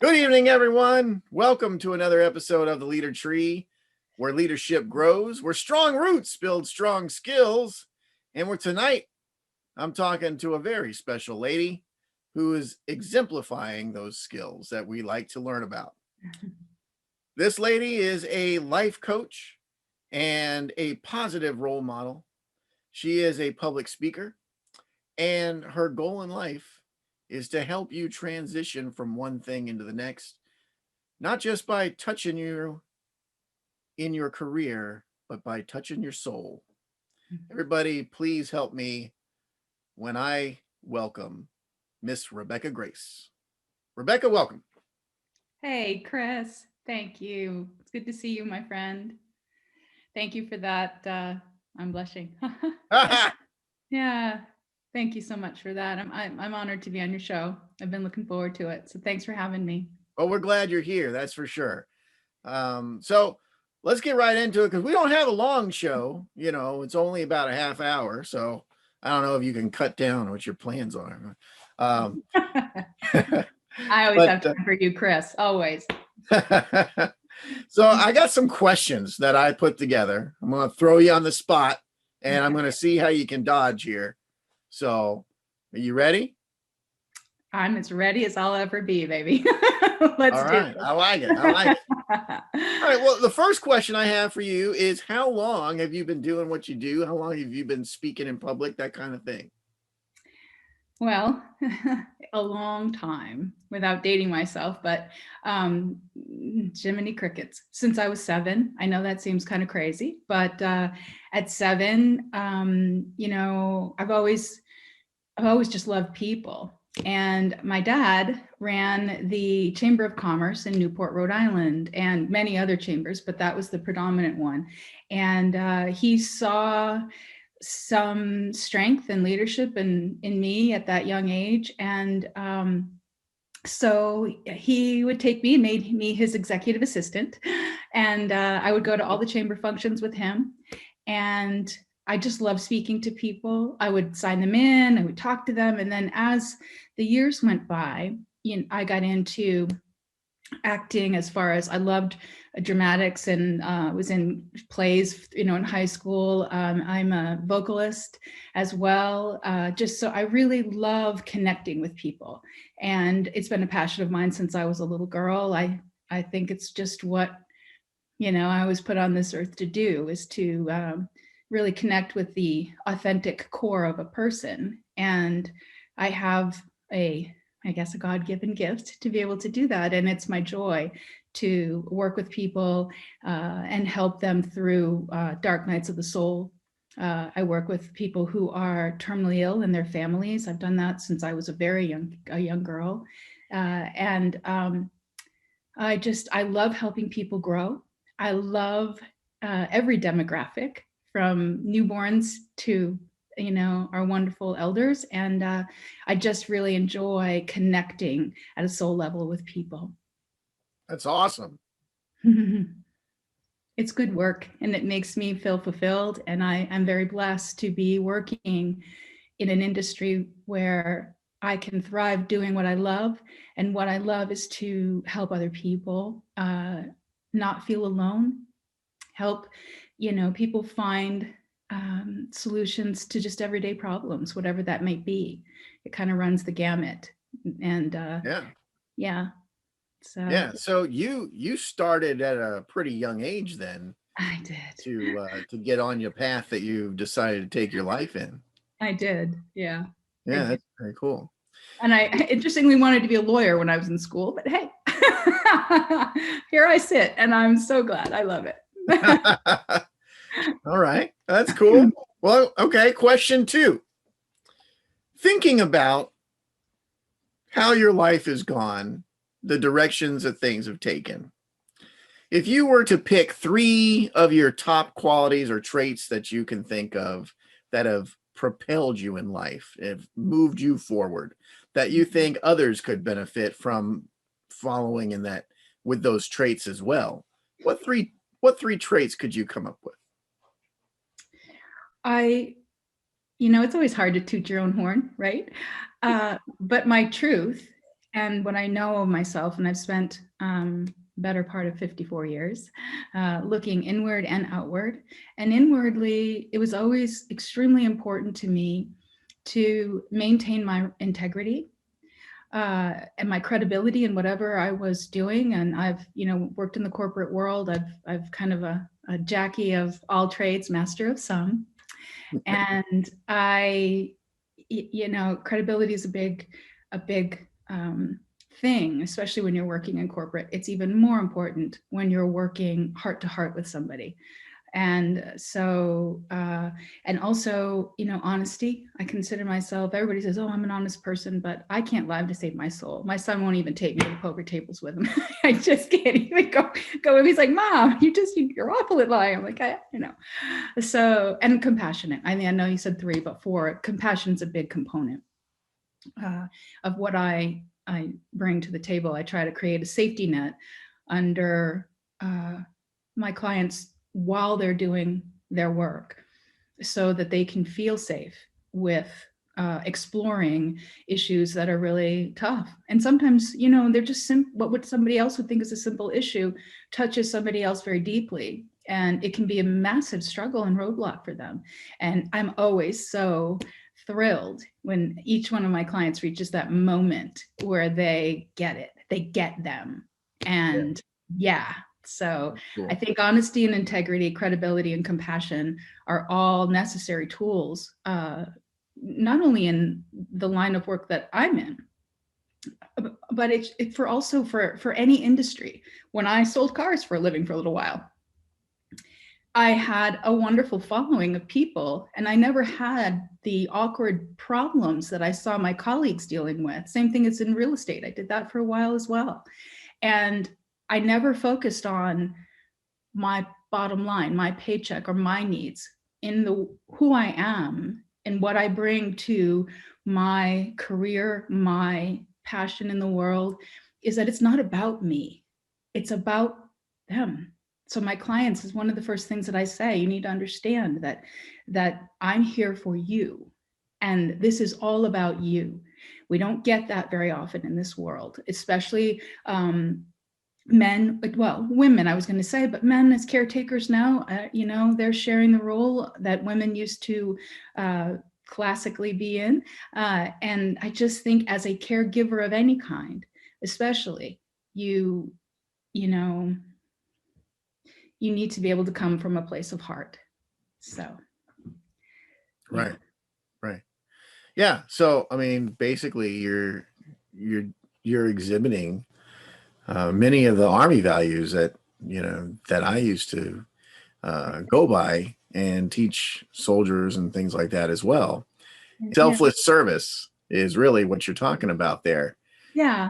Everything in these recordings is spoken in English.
Good evening, everyone. Welcome to another episode of The Leader Tree, where leadership grows, where strong roots build strong skills. And tonight, I'm talking to a very special lady who is exemplifying those skills that we like to learn about. This lady is a life coach and a positive role model. She is a public speaker, and her goal in life is to help you transition from one thing into the next, not just by touching you in your career, but by touching your soul. Everybody, please help me when I welcome Miss Robecca Grace. Rebecca, welcome. Hey, Chris. Thank you. It's good to see you, my friend. Thank you for that. I'm blushing. Yeah. Thank you so much for that. I'm honored to be on your show. I've been looking forward to it. So thanks for having me. Well, we're glad you're here. That's for sure. So let's get right into it because we don't have a long show. You know, it's only about a half hour. So I don't know if you can cut down what your plans are. I always have time for you, Chris. Always. So I got some questions that I put together. I'm going to throw you on the spot and I'm going to see how you can dodge here. So are you ready? I'm as ready as I'll ever be, baby. Let's All do right. it. I like it. All right. Well, the first question I have for you is how long have you been doing what you do? How long have you been speaking in public? That kind of thing. Well, a long time without dating myself, but Jiminy Crickets since I was 7. I know that seems kind of crazy, but at 7, I've always just loved people. And my dad ran the Chamber of Commerce in Newport, Rhode Island, and many other chambers, but that was the predominant one. And he saw some strength and leadership in me at that young age. And so he would take me and made me his executive assistant. And I would go to all the chamber functions with him. And I just love speaking to people. I would sign them in, I would talk to them. And then as the years went by, I got into acting as far as I loved dramatics and was in plays, in high school. I'm a vocalist as well. Just so I really love connecting with people. And it's been a passion of mine since I was a little girl. I think it's just what, I was put on this earth to do, is to really connect with the authentic core of a person. And I have a God-given gift to be able to do that. And it's my joy to work with people and help them through dark nights of the soul. I work with people who are terminally ill and their families. I've done that since I was a young girl. And I love helping people grow. I love every demographic, from newborns to our wonderful elders. And I just really enjoy connecting at a soul level with people. That's awesome. It's good work and it makes me feel fulfilled. And I'm very blessed to be working in an industry where I can thrive doing what I love. And what I love is to help other people not feel alone, help people find solutions to just everyday problems, whatever that might be. It kind of runs the gamut. And yeah. So you started at a pretty young age then. I did. To get on your path that you decided to take your life in. I did. Yeah. Yeah, that's very cool. And I interestingly wanted to be a lawyer when I was in school, but hey, here I sit and I'm so glad. I love it. All right. That's cool. Well, okay. Question 2. Thinking about how your life has gone, the directions that things have taken. If you were to pick 3 of your top qualities or traits that you can think of that have propelled you in life, have moved you forward, that you think others could benefit from following in that with those traits as well, what three traits could you come up with? It's always hard to toot your own horn, right? But my truth And what I know of myself, and I've spent better part of 54 years looking inward and outward. And inwardly, it was always extremely important to me to maintain my integrity and my credibility in whatever I was doing. And I've, worked in the corporate world. I've kind of a Jackie of all trades, master of some. And credibility is a big thing, especially when you're working in corporate. It's even more important when you're working heart to heart with somebody. And so, and also, honesty. I consider myself, everybody says, oh, I'm an honest person, but I can't lie to save my soul. My son won't even take me to the poker tables with him. I just can't even go. He's like, Mom, you're awful at lying. I'm like, So, and compassionate. I mean, I know you said 3, but 4, compassion is a big component of what I bring to the table. I try to create a safety net under my clients while they're doing their work so that they can feel safe with exploring issues that are really tough. And sometimes, they're just what somebody else would think is a simple issue touches somebody else very deeply. And it can be a massive struggle and roadblock for them. And I'm always so thrilled when each one of my clients reaches that moment where they get it, they get them. And so cool. I think honesty and integrity, credibility and compassion are all necessary tools, not only in the line of work that I'm in, but it's for any industry. When I sold cars for a living for a little while, I had a wonderful following of people, and I never had the awkward problems that I saw my colleagues dealing with. Same thing as in real estate. I did that for a while as well. And I never focused on my bottom line, my paycheck, or my needs. In who I am and what I bring to my career, my passion in the world, is that it's not about me. It's about them. So my clients is one of the first things that I say. You need to understand that I'm here for you, and this is all about you. We don't get that very often in this world, especially men, women, I was going to say, but men as caretakers now, they're sharing the role that women used to classically be in. And I just think as a caregiver of any kind, especially, you need to be able to come from a place of heart. So. Right. Yeah. So, I mean, basically you're exhibiting many of the Army values that I used to go by and teach soldiers and things like that as well. Selfless service is really what you're talking about there. Yeah,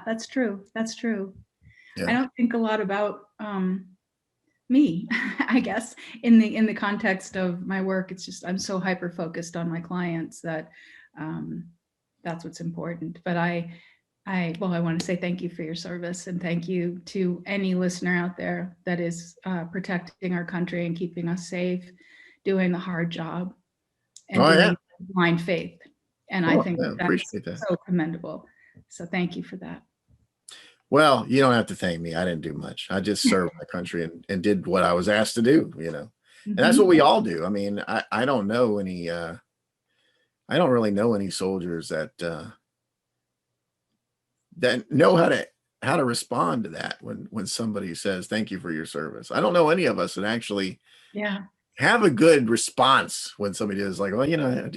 that's true. Yeah. I don't think a lot about me, I guess, in the context of my work. It's just I'm so hyper focused on my clients that that's what's important. But I want to say thank you for your service, and thank you to any listener out there that is protecting our country and keeping us safe, doing the hard job, and doing blind faith. And I think that's so commendable. So thank you for that. Well, you don't have to thank me. I didn't do much. I just served my country and did what I was asked to do, and that's what we all do. I mean, I don't know any, I don't really know any soldiers that know how to respond to that when somebody says, thank you for your service. I don't know any of us that actually have a good response when somebody is like, well, I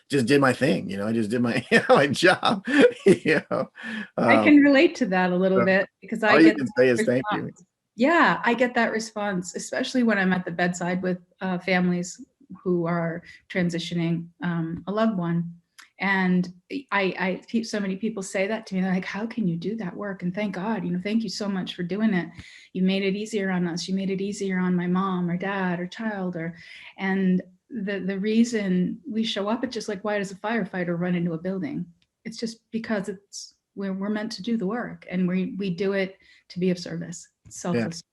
just did my thing. I just did my, my job. I can relate to that a little bit because all you can say is thank you. Yeah, I get that response, especially when I'm at the bedside with families who are transitioning a loved one. And I so many people say that to me. They're like, how can you do that work? And thank God, thank you so much for doing it. You made it easier on us. You made it easier on my mom or dad or child. And the reason we show up, it's just like, why does a firefighter run into a building? It's just because we're meant to do the work, and we do it to be of service. Selfless.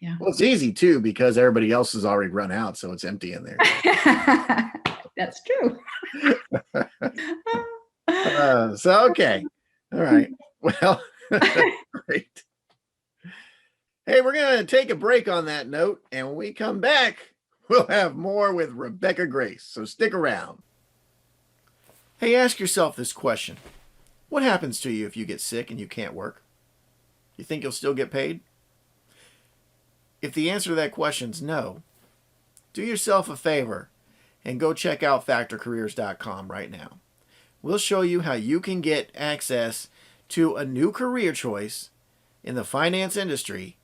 Yeah. Well, it's easy too, because everybody else has already run out. So it's empty in there. That's true. So, okay. All right. Well, great. Hey, we're going to take a break on that note. And when we come back, we'll have more with Robecca Grace. So stick around. Hey, ask yourself this question. What happens to you if you get sick and you can't work? You think you'll still get paid? If the answer to that question is no, do yourself a favor and go check out factorcareers.com right now. We'll show you how you can get access to a new career choice in the finance industry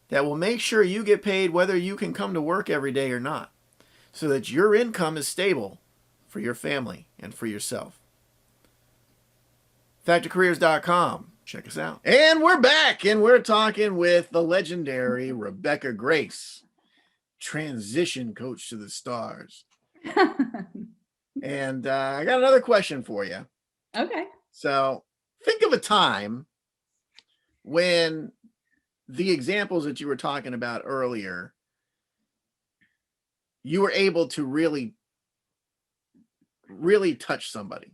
that will make sure you get paid whether you can come to work every day or not, so that your income is stable for your family and for yourself. Factorcareers.com. Check us out. And we're back, and we're talking with the legendary Robecca Grace, transition coach to the stars. And I got another question for you. Okay. So think of a time when the examples that you were talking about earlier, you were able to really, really touch somebody.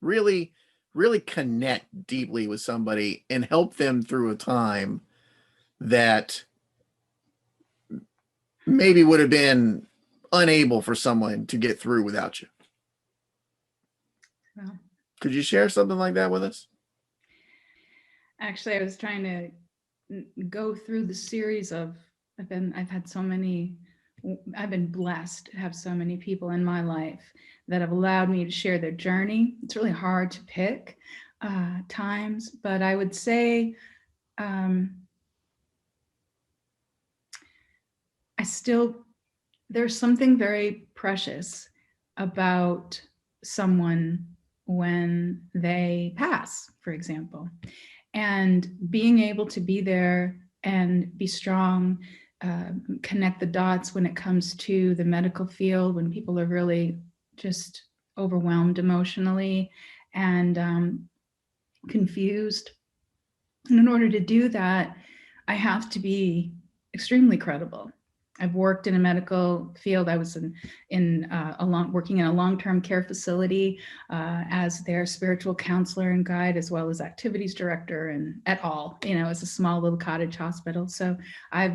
Really, really connect deeply with somebody and help them through a time that maybe would have been unable for someone to get through without you. Well, could you share something like that with us? Actually, I was trying to go through the series of, I've been blessed to have so many people in my life that have allowed me to share their journey. It's really hard to pick times, but I would say there's something very precious about someone when they pass, for example, and being able to be there and be strong, connect the dots when it comes to the medical field, when people are really just overwhelmed emotionally and confused. And in order to do that, I have to be extremely credible. I've worked in a medical field. I was working in a long-term care facility as their spiritual counselor and guide, as well as activities director and et al. It's a small little cottage hospital. So I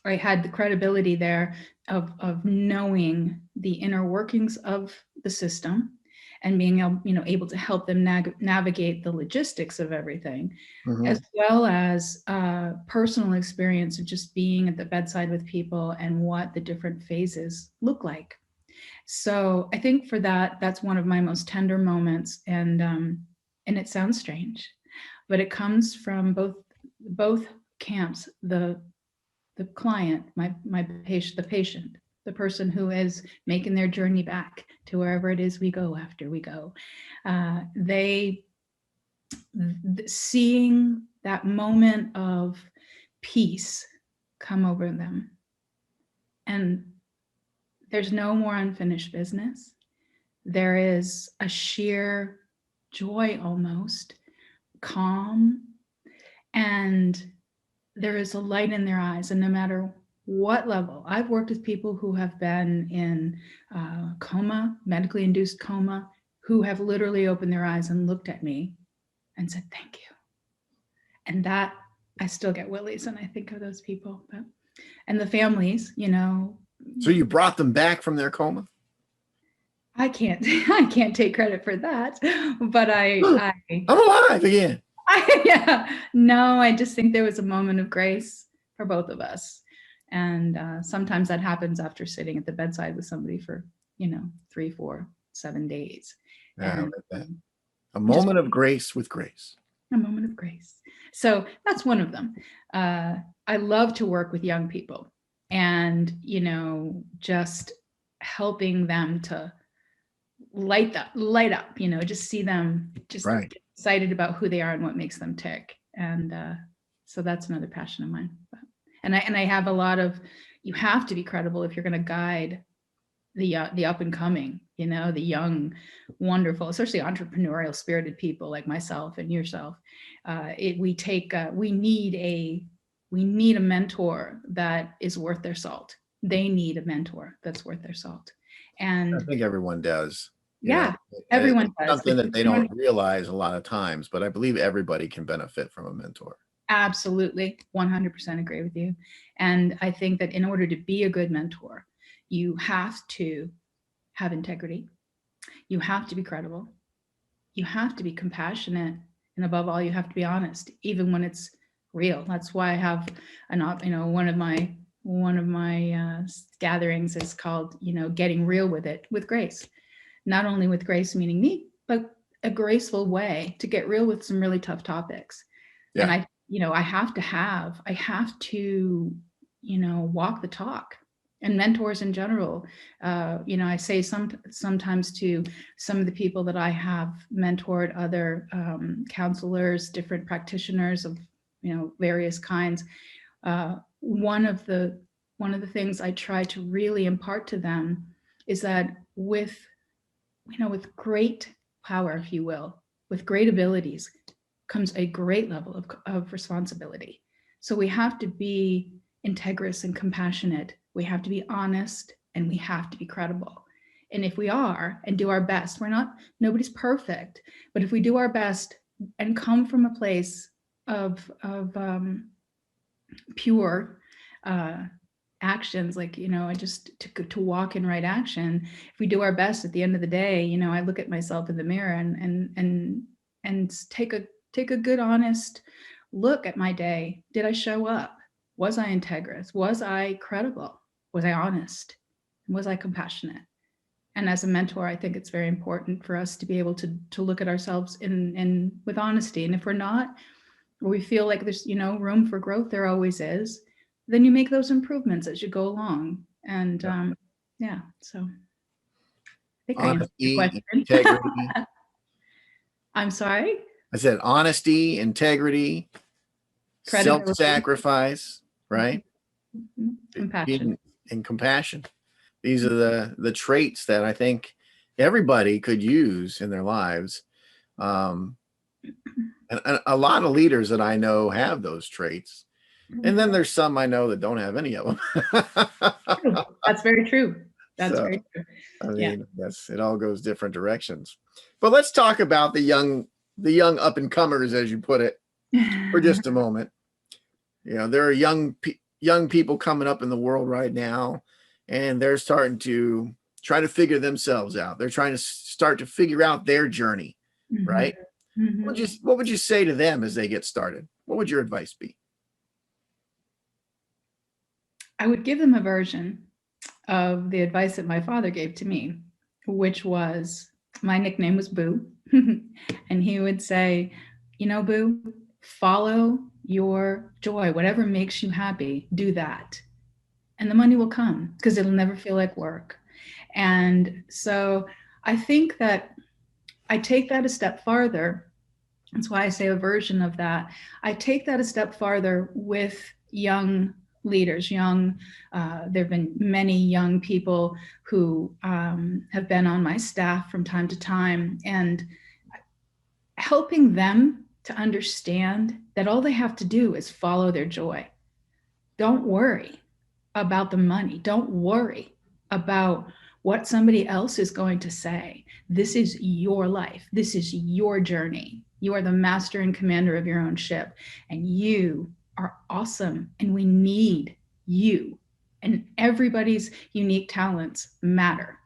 had the credibility there of knowing the inner workings of the system and being able to help them navigate the logistics of everything, as well as personal experience of just being at the bedside with people and what the different phases look like. So I think for that's one of my most tender moments, and it sounds strange, but it comes from both camps. The client, my patient, the person who is making their journey back to wherever it is we go after we go. Seeing that moment of peace come over them. And there's no more unfinished business. There is a sheer joy, almost calm, and there is a light in their eyes. And no matter what level, I've worked with people who have been in coma, medically induced coma, who have literally opened their eyes and looked at me and said, thank you. And that, I still get willies when I think of those people. And the families, So you brought them back from their coma? I can't take credit for that, but I'm alive again. No, I just think there was a moment of grace for both of us. And sometimes that happens after sitting at the bedside with somebody for, 3, 4, 7 days. And a moment of grace with grace. A moment of grace. So that's one of them. I love to work with young people and, just helping them to light up, just see them just right. Get excited about who they are and what makes them tick. And so that's another passion of mine. And I have a lot of, you have to be credible if you're going to guide the up and coming, the young, wonderful, especially entrepreneurial spirited people like myself and yourself. We need a mentor that is worth their salt. They need a mentor that's worth their salt. And I think everyone does. Yeah, it's everyone does. something that they don't realize a lot of times, but I believe everybody can benefit from a mentor. Absolutely, 100% agree with you. And I think that in order to be a good mentor, you have to have integrity. You have to be credible. You have to be compassionate. And above all, you have to be honest, even when it's real. That's why I have one of my gatherings is called, getting real with it with Grace. Not only with Grace, meaning me, but a graceful way to get real with some really tough topics. Yeah. And I have to, walk the talk. And mentors in general, I say sometimes to some of the people that I have mentored, other counselors, different practitioners of, various kinds. One of the things I try to really impart to them is that with great power, if you will, with great abilities comes a great level of responsibility. So we have to be integrous and compassionate. We have to be honest, and we have to be credible. And if we are and do our best, nobody's perfect, but if we do our best and come from a place of pure actions, like, just to walk in right action, if we do our best at the end of the day, I look at myself in the mirror and take a good honest look at my day. Did I show up? Was I integrous? Was I credible? Was I honest? Was I compassionate? And as a mentor, I think it's very important for us to be able to look at ourselves in with honesty. And if we're not, or we feel like there's room for growth, there always is, then you make those improvements as you go along. And so I think I answered your Honesty, question. integrity. I'm sorry? I said honesty, integrity, Credibility. self-sacrifice, right? Compassion. And compassion. These are the traits that I think everybody could use in their lives. And a lot of leaders that I know have those traits. And then there's some I know that don't have any of them. That's very true. That's very true. I mean, yes, it all goes different directions. But let's talk about the young up and comers, as you put it, for just a moment. There are young people coming up in the world right now, and they're starting to try to figure themselves out. They're trying to start to figure out their journey, right? Mm-hmm. What would you say to them as they get started? What would your advice be? I would give them a version of the advice that my father gave to me, which was, my nickname was Boo. And he would say, Boo, follow your joy. Whatever makes you happy, do that. And the money will come, because it'll never feel like work. And so I think that I take that a step farther. That's why I say a version of that. I take that a step farther with young leaders, there have been many young people who have been on my staff from time to time, and helping them to understand that all they have to do is follow their joy. Don't worry about the money. Don't worry about what somebody else is going to say. This is your life. This is your journey. You are the master and commander of your own ship, and you are awesome, and we need you. And everybody's unique talents matter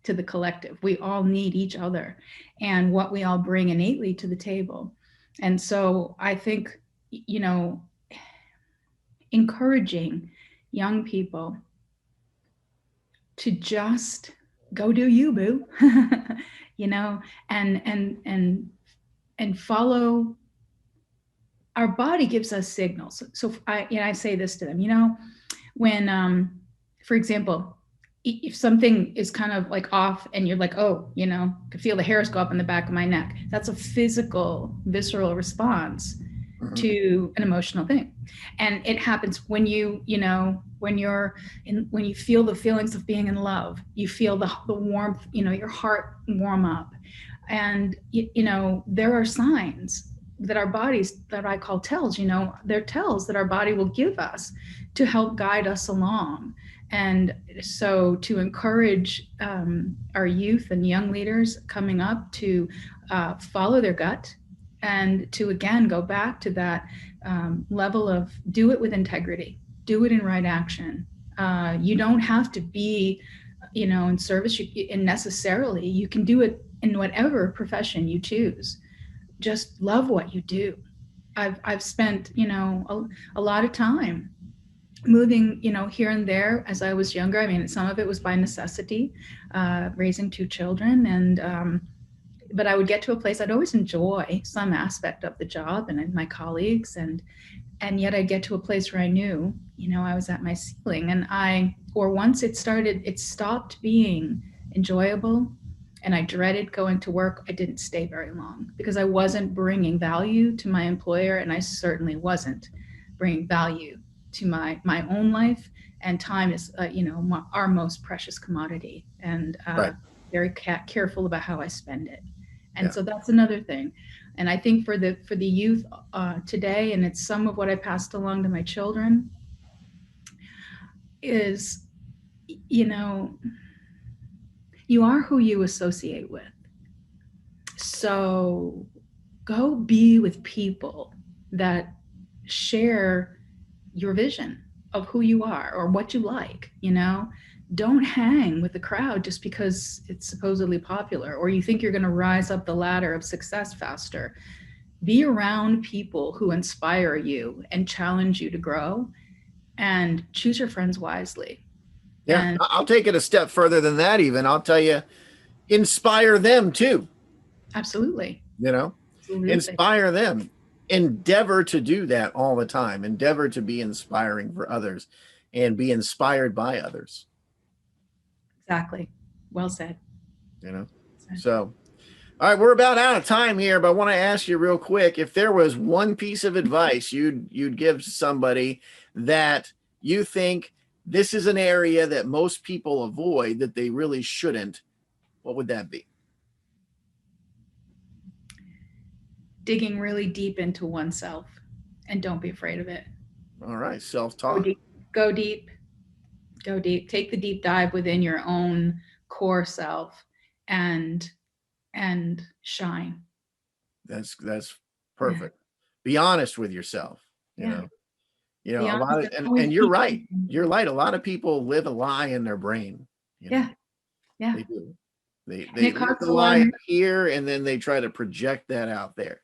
to the collective. We all need each other and what we all bring innately to the table. And so I think, encouraging young people to just go do you, Boo, and follow. Our body gives us signals. So I say this to them, when, for example, if something is kind of like off and you're like, oh, I could feel the hairs go up in the back of my neck. That's a physical, visceral response to an emotional thing. And it happens when when you feel the feelings of being in love, you feel the warmth, your heart warm up. And, there are signs that our bodies, that I call tells, they're tells that our body will give us to help guide us along. And so to encourage our youth and young leaders coming up to follow their gut, and to again go back to that level of do it with integrity, do it in right action. You don't have to be, in service, and necessarily you can do it in whatever profession you choose. Just love what you do. I've spent, a lot of time moving, here and there as I was younger. I mean, some of it was by necessity, raising two children, and but I would get to a place I'd always enjoy some aspect of the job and my colleagues, and yet I'd get to a place where I knew, I was at my ceiling, or once it stopped being enjoyable, and I dreaded going to work. I didn't stay very long because I wasn't bringing value to my employer, and I certainly wasn't bringing value to my own life. And time is, our most precious commodity, and Right. very careful about how I spend it. And Yeah. so that's another thing. And I think for the youth today, and it's some of what I passed along to my children, is, you are who you associate with. So go be with people that share your vision of who you are or what you like. Don't hang with the crowd just because it's supposedly popular, or you think you're going to rise up the ladder of success faster. Be around people who inspire you and challenge you to grow, and choose your friends wisely. Yeah. And I'll take it a step further than that. Even I'll tell you, inspire them too. absolutely, absolutely, Inspire them. Endeavor to do that all the time. Endeavor to be inspiring for others and be inspired by others. exactly. Well said. So, all right, we're about out of time here, but I want to ask you real quick, if there was one piece of advice you'd give to somebody that you think this is an area that most people avoid that they really shouldn't, what would that be? Digging really deep into oneself, and don't be afraid of it. All right, Go self-talk. deep. Go deep. Go deep. Take the deep dive within your own core self, and shine. That's perfect. Be honest with yourself. Yeah. A lot of, and you're right. You're right. A lot of people live a lie in their brain. Yeah. They do. They it live causes the a lot lie of, here, and then they try to project that out there.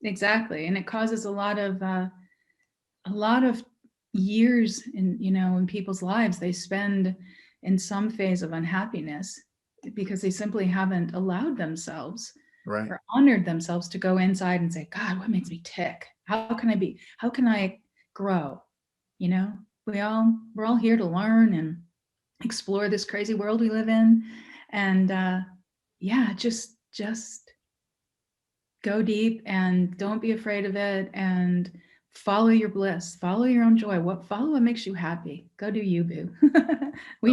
exactly, and it causes a lot of years in people's lives they spend in some phase of unhappiness because they simply haven't allowed themselves Right. or honored themselves to go inside and say, God, what makes me tick? How can I grow? We're all here to learn and explore this crazy world we live in. And just go deep and don't be afraid of it, and follow your bliss, follow your own joy. Follow what makes you happy. Go do you, boo. We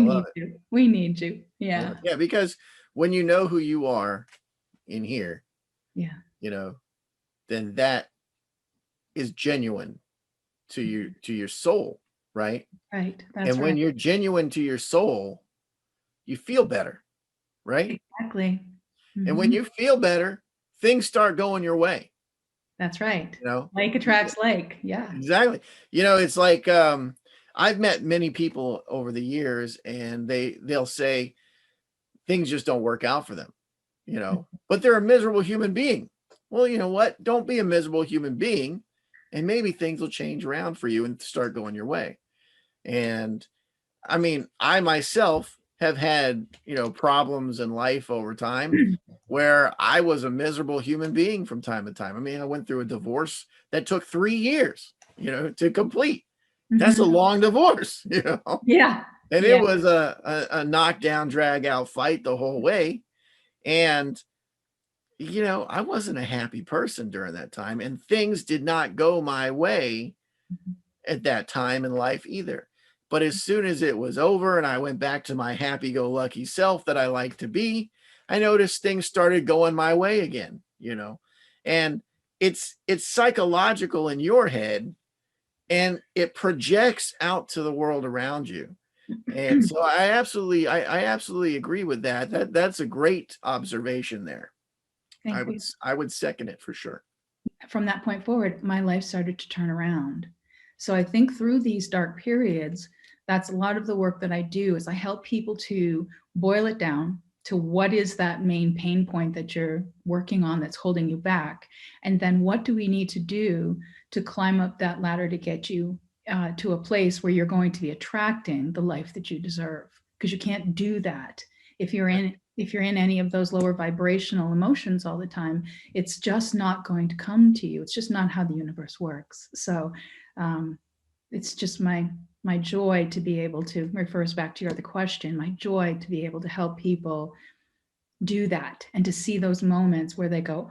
need you. Yeah. Yeah, because when you know who you are in here, Yeah. then that is genuine to your soul, right? Right. That's and when right. you're genuine to your soul, you feel better, right? Exactly. And when Mhm. you feel better, things start going your way. That's right. You know, Like attracts like. Yeah. exactly. It's like I've met many people over the years, and they'll say things just don't work out for them, but they're a miserable human being. Well, you know what? Don't be a miserable human being, and maybe things will change around for you and start going your way. And I mean, I myself have had, problems in life over time where I was a miserable human being from time to time. I mean, I went through a divorce that took 3 years, to complete. That's a Mhm. long divorce, Yeah. and Yeah. it was a knockdown, drag out fight the whole way. And, I wasn't a happy person during that time, and things did not go my way at that time in life either. But as soon as it was over and I went back to my happy-go-lucky self that I like to be, I noticed things started going my way again, and it's psychological in your head, and it projects out to the world around you. And so I absolutely agree with that. That's a great observation there. Thank you. I would second it for sure. From that point forward, my life started to turn around. So I think through these dark periods, that's a lot of the work that I do is I help people to boil it down to what is that main pain point that you're working on that's holding you back. And then what do we need to do to climb up that ladder to get you to a place where you're going to be attracting the life that you deserve? Because you can't do that if you're in any of those lower vibrational emotions all the time. It's just not going to come to you. It's just not how the universe works. So it's just my joy to be able to, refers back to your other question, my joy to be able to help people do that and to see those moments where they go,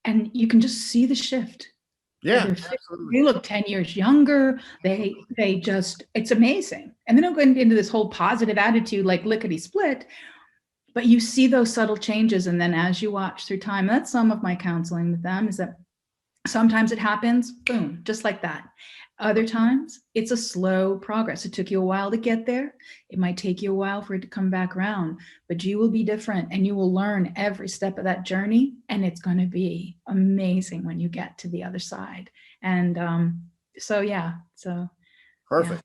and you can just see the shift. Yeah, absolutely. They look 10 years younger. They just, it's amazing. And they don't go into this whole positive attitude like lickety split, but you see those subtle changes. And then as you watch through time, that's some of my counseling with them, is that sometimes it happens, boom, just like that. Other times it's a slow progress. It took you a while to get there. It might take you a while for it to come back around, but you will be different and you will learn every step of that journey. And it's going to be amazing when you get to the other side. And so, yeah. So Perfect.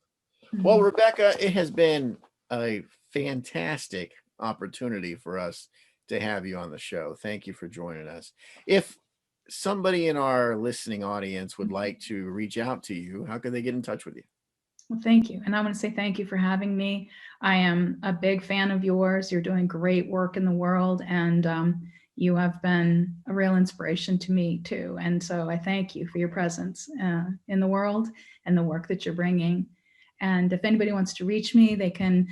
Yeah. Well, Robecca, it has been a fantastic opportunity for us to have you on the show. Thank you for joining us. If somebody in our listening audience would like to reach out to you, how can they get in touch with you? Well, thank you. And I want to say thank you for having me. I am a big fan of yours. You're doing great work in the world, and you have been a real inspiration to me too. And so I thank you for your presence in the world and the work that you're bringing. And if anybody wants to reach me, they can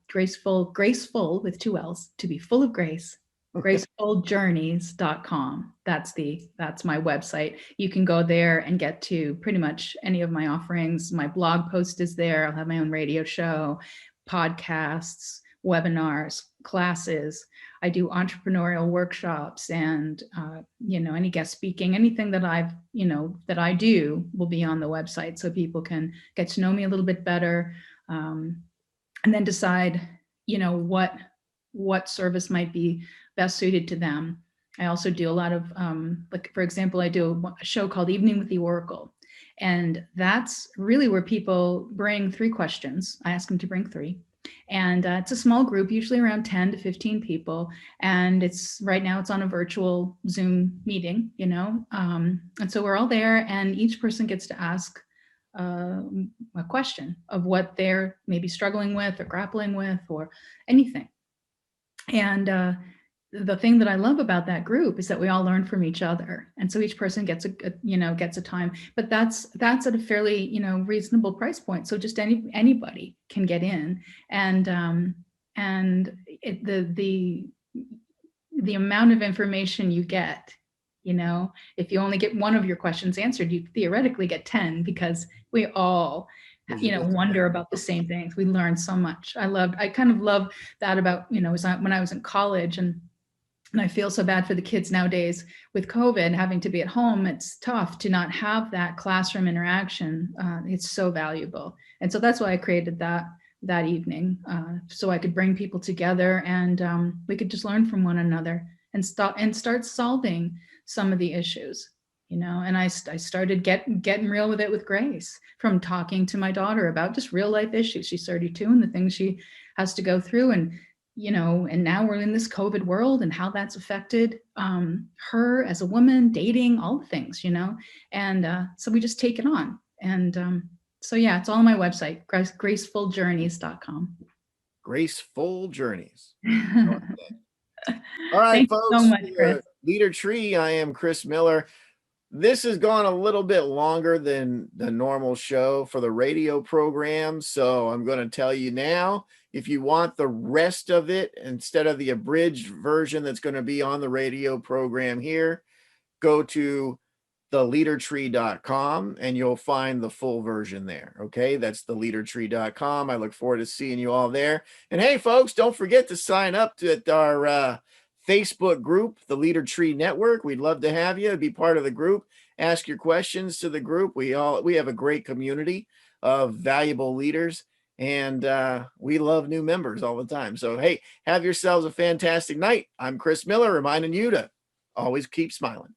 graceful with 2 L's, to be full of grace, gracefuljourneys.com. That's my website. You can go there and get to pretty much any of my offerings. My blog post is there. I'll have my own radio show, podcasts, webinars, classes. I do entrepreneurial workshops, and any guest speaking, anything that that I do will be on the website, so people can get to know me a little bit better, and then decide what service might be best suited to them. I also do a lot of, like, for example, I do a show called Evening with the Oracle. And that's really where people bring 3 questions. I ask them to bring 3. And it's a small group, usually around 10 to 15 people. And right now it's on a virtual Zoom meeting, and so we're all there, and each person gets to ask a question of what they're maybe struggling with or grappling with or anything. And the thing that I love about that group is that we all learn from each other. And so each person gets a time, but that's at a fairly, reasonable price point. So just anybody can get in, and the amount of information you get, if you only get one of your questions answered, you theoretically get 10, because we all wonder about the same things. We learn so much. I kind of love that about, when I was in college, and I feel so bad for the kids nowadays with COVID having to be at home. It's tough to not have that classroom interaction. It's so valuable. And so that's why I created that evening, so I could bring people together, and we could just learn from one another and start solving some of the issues. And I started getting real with it with Grace, from talking to my daughter about just real life issues. She's 32 and the things she has to go through. And now we're in this COVID world and how that's affected her as a woman, dating, all the things, and so we just take it on. And so, yeah, it's all on my website, gracefuljourneys.com. Graceful Journeys. All right, Thank folks. you so much, Chris. Leader Tree, I am Chris Miller. This has gone a little bit longer than the normal show for the radio program, so I'm going to tell you now, if you want the rest of it instead of the abridged version that's going to be on the radio program here, go to theleadertree.com and you'll find the full version there. Okay, that's theleadertree.com. I look forward to seeing you all there. And hey, folks, don't forget to sign up to our Facebook group, the Leader Tree Network. We'd love to have you be part of the group. Ask your questions to the group. We have a great community of valuable leaders, and we love new members all the time. So, hey, have yourselves a fantastic night. I'm Chris Miller, reminding you to always keep smiling.